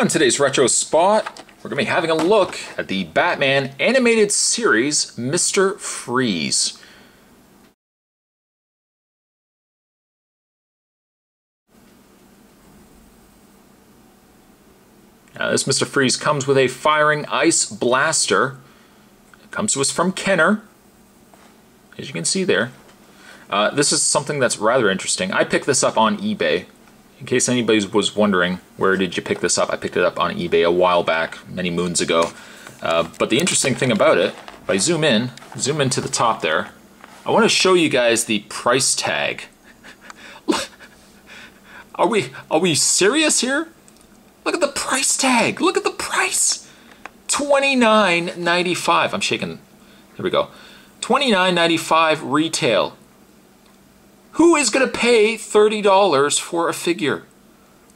On today's Retro Spot, we're going to be having a look at the Batman animated series, Mr. Freeze. Now, this Mr. Freeze comes with a firing ice blaster. It comes to us from Kenner, as you can see there. This is something that's rather interesting. I picked this up on eBay. In case anybody was wondering, where did you pick this up? I picked it up on eBay a while back, many moons ago. But the interesting thing about it, if I zoom into the top there, I want to show you guys the price tag. Are we serious here? Look at the price tag. Look at the price. $29.95. I'm shaking. Here we go. $29.95 retail. Who is going to pay $30 for a figure?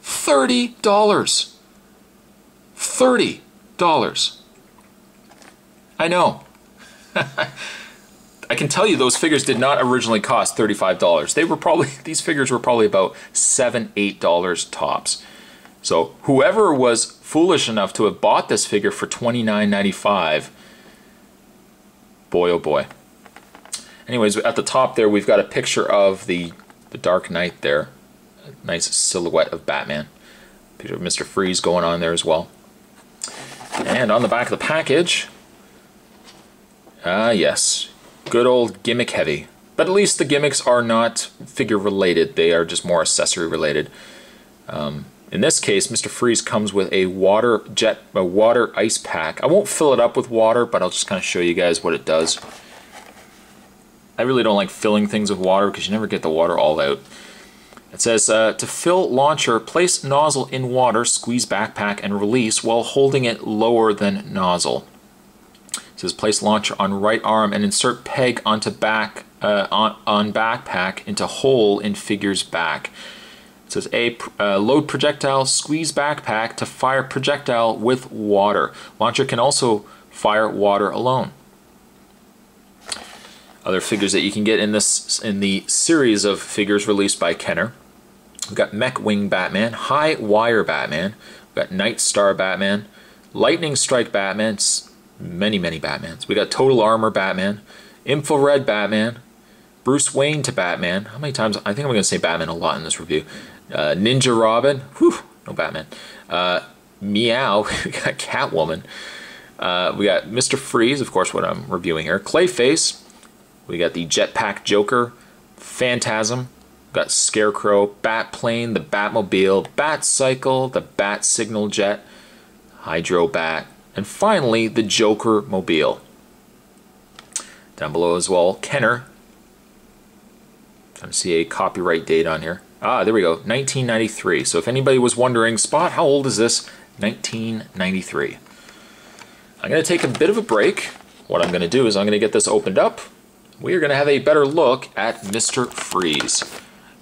$30. $30. I know. I can tell you those figures did not originally cost $35. They were probably, these figures were probably about $7, $8 tops. So whoever was foolish enough to have bought this figure for $29.95, boy oh boy. Anyways, at the top there we've got a picture of the Dark Knight there. A nice silhouette of Batman. Picture of Mr. Freeze going on there as well. And on the back of the package, yes, good old gimmick heavy. But at least the gimmicks are not figure related, they are just more accessory related. In this case, Mr. Freeze comes with a water ice pack. I won't fill it up with water, but I'll just kind of show you guys what it does. I really don't like filling things with water because you never get the water all out. It says, to fill launcher, place nozzle in water, squeeze backpack, and release while holding it lower than nozzle. It says, place launcher on right arm and insert peg onto on backpack into hole in figure's back. It says, load projectile, squeeze backpack to fire projectile with water. Launcher can also fire water alone. Other figures that you can get in the series of figures released by Kenner. We've got Mech Wing Batman, High Wire Batman, we've got Night Star Batman, Lightning Strike Batman, many Batmans. We got Total Armor Batman, Infrared Batman, Bruce Wayne to Batman. How many times? I think I'm going to say Batman a lot in this review. Ninja Robin, whew, no Batman. Meow, we got Catwoman. We got Mr. Freeze, of course, what I'm reviewing here. Clayface. We got the Jetpack Joker, Phantasm, we've got Scarecrow, Batplane, the Batmobile, Batcycle, the Bat Signal Jet, Hydro Bat, and finally the Joker Mobile. Down below as well, Kenner. Trying to see a copyright date on here. Ah, there we go, 1993. So if anybody was wondering, Spot, how old is this? 1993. I'm going to take a bit of a break. What I'm going to do is I'm going to get this opened up. We are going to have a better look at Mr. Freeze.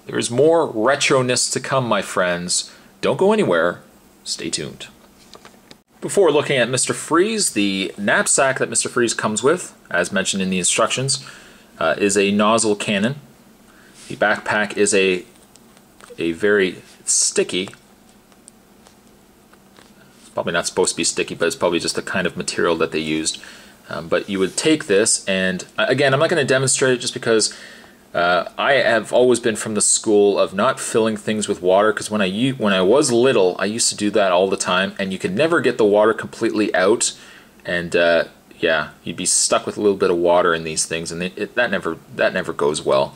There is more retroness to come, my friends. Don't go anywhere. Stay tuned. Before looking at Mr. Freeze, the knapsack that Mr. Freeze comes with, as mentioned in the instructions, is a nozzle cannon. The backpack is a very sticky, it's probably not supposed to be sticky, but it's probably just the kind of material that they used. But you would take this, and again, I'm not going to demonstrate it just because I have always been from the school of not filling things with water, because when I was little, I used to do that all the time, and you could never get the water completely out, and yeah, you'd be stuck with a little bit of water in these things, and that never goes well.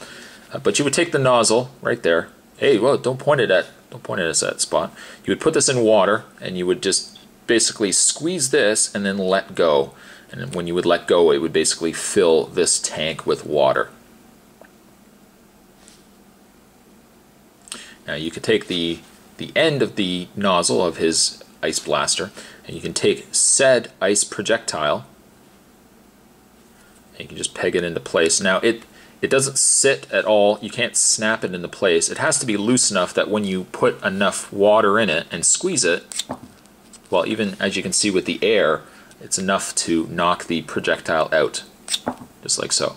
But you would take the nozzle right there. Hey, well, don't point it at that spot. You would put this in water, and you would just basically squeeze this and then let go. And when you would let go, it would basically fill this tank with water. Now you could take the end of the nozzle of his ice blaster, and you can take said ice projectile, and you can just peg it into place. Now it doesn't sit at all. You can't snap it into place. It has to be loose enough that when you put enough water in it and squeeze it, well, even as you can see with the air, it's enough to knock the projectile out, just like so.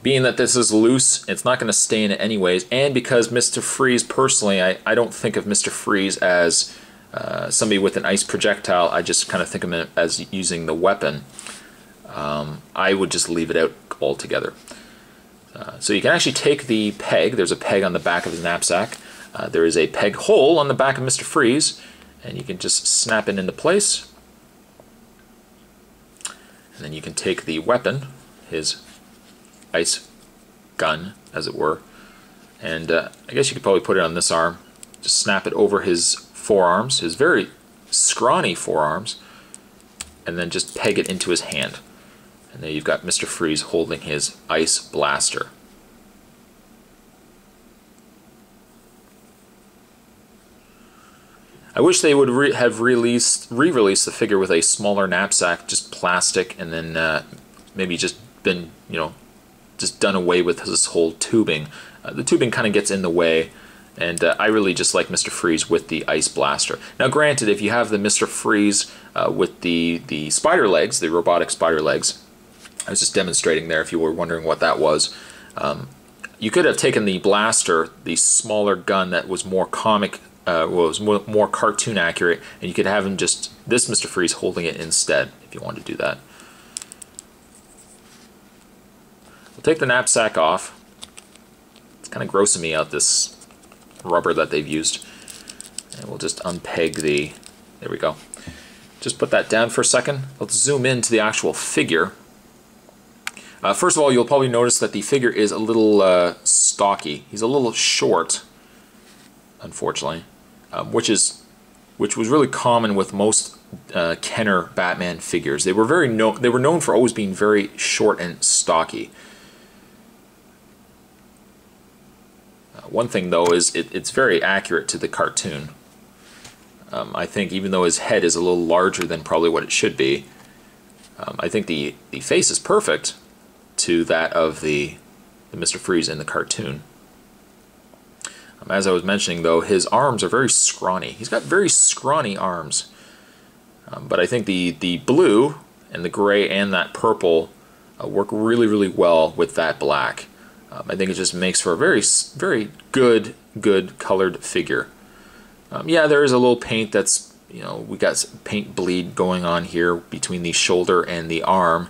Being that this is loose, it's not going to stay in it anyways, and because Mr. Freeze, personally, I don't think of Mr. Freeze as somebody with an ice projectile. I just kind of think of him as using the weapon. I would just leave it out altogether. So you can actually take the peg. There's a peg on the back of his knapsack. There is a peg hole on the back of Mr. Freeze, and you can just snap it into place. And then you can take the weapon, his ice gun, as it were, and I guess you could probably put it on this arm. Just snap it over his forearms, his very scrawny forearms, and then just peg it into his hand. And there you've got Mr. Freeze holding his ice blaster. I wish they would have re-released the figure with a smaller knapsack, just plastic, and then maybe just been, just done away with this whole tubing. The tubing kind of gets in the way, and I really just like Mr. Freeze with the ice blaster. Now granted, if you have the Mr. Freeze with the spider legs, the robotic spider legs, I was just demonstrating there if you were wondering what that was, you could have taken the blaster, the smaller gun that was more comic, was more cartoon accurate, and you could have him just, this Mr. Freeze holding it instead, if you wanted to do that. We'll take the knapsack off. It's kind of grossing me out, this rubber that they've used. And we'll just unpeg the, there we go. Just put that down for a second. Let's zoom into the actual figure. First of all, you'll probably notice that the figure is a little stocky. He's a little short, unfortunately, which was really common with most Kenner Batman figures. They were known for always being very short and stocky. One thing though is it's very accurate to the cartoon. I think even though his head is a little larger than probably what it should be, I think the face is perfect to that of the Mr. Freeze in the cartoon. As I was mentioning though, his arms are very scrawny. He's got very scrawny arms. But I think the blue and the gray and that purple work really well with that black. I think it just makes for a very good colored figure. Yeah, there is a little paint that's, we got some paint bleed going on here between the shoulder and the arm.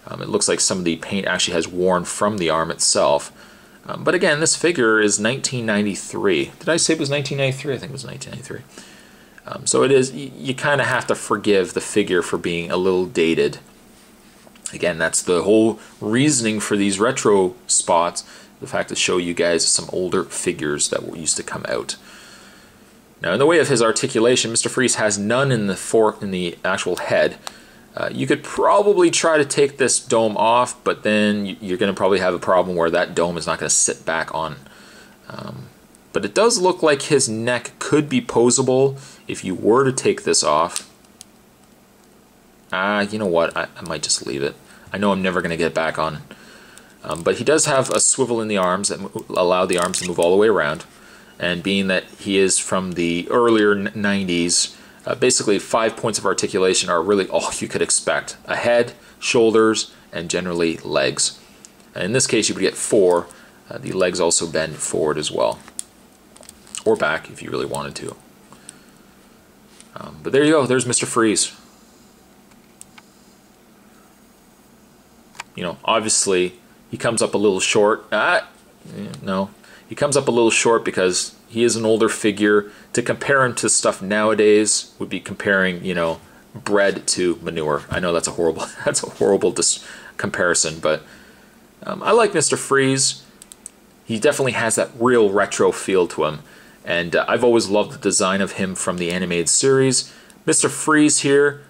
It looks like some of the paint actually has worn from the arm itself. But again, this figure is 1993. Did I say it was 1993? I think it was 1993. So it is, you kind of have to forgive the figure for being a little dated. Again, that's the whole reasoning for these retro spots, the fact to show you guys some older figures that used to come out. Now, in the way of his articulation, Mr. Freeze has none in the actual head. You could probably try to take this dome off, but then you're going to probably have a problem where that dome is not going to sit back on. But it does look like his neck could be posable if you were to take this off. You know what? I might just leave it. I know I'm never going to get back on. But he does have a swivel in the arms that allow the arms to move all the way around. And being that he is from the earlier 90s, basically 5 points of articulation are really all you could expect. A head, shoulders, and generally legs. And in this case you would get 4. The legs also bend forward as well. Or back if you really wanted to. But there you go, there's Mr. Freeze. Obviously he comes up a little short. No. He comes up a little short because he is an older figure. To compare him to stuff nowadays would be comparing, bread to manure. I know that's a horrible comparison, but I like Mr. Freeze. He definitely has that real retro feel to him, and I've always loved the design of him from the animated series. Mr. Freeze here,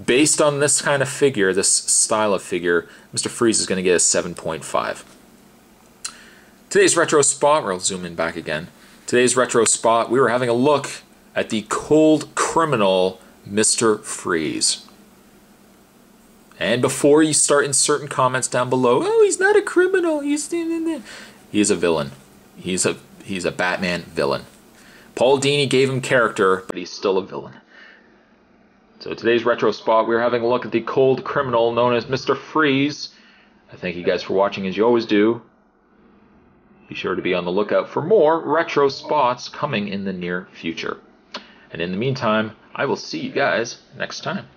based on this kind of figure, this style of figure, Mr. Freeze is going to get a 7.5. Today's retro spot, we'll zoom in back again. Today's retro spot, we were having a look at the cold criminal Mr. Freeze. And before you start inserting comments down below, oh, he's not a criminal, he is a villain. He's a Batman villain. Paul Dini gave him character, but he's still a villain. So today's retro spot, we're having a look at the cold criminal known as Mr. Freeze. I thank you guys for watching as you always do. Be sure to be on the lookout for more retro spots coming in the near future. And in the meantime, I will see you guys next time.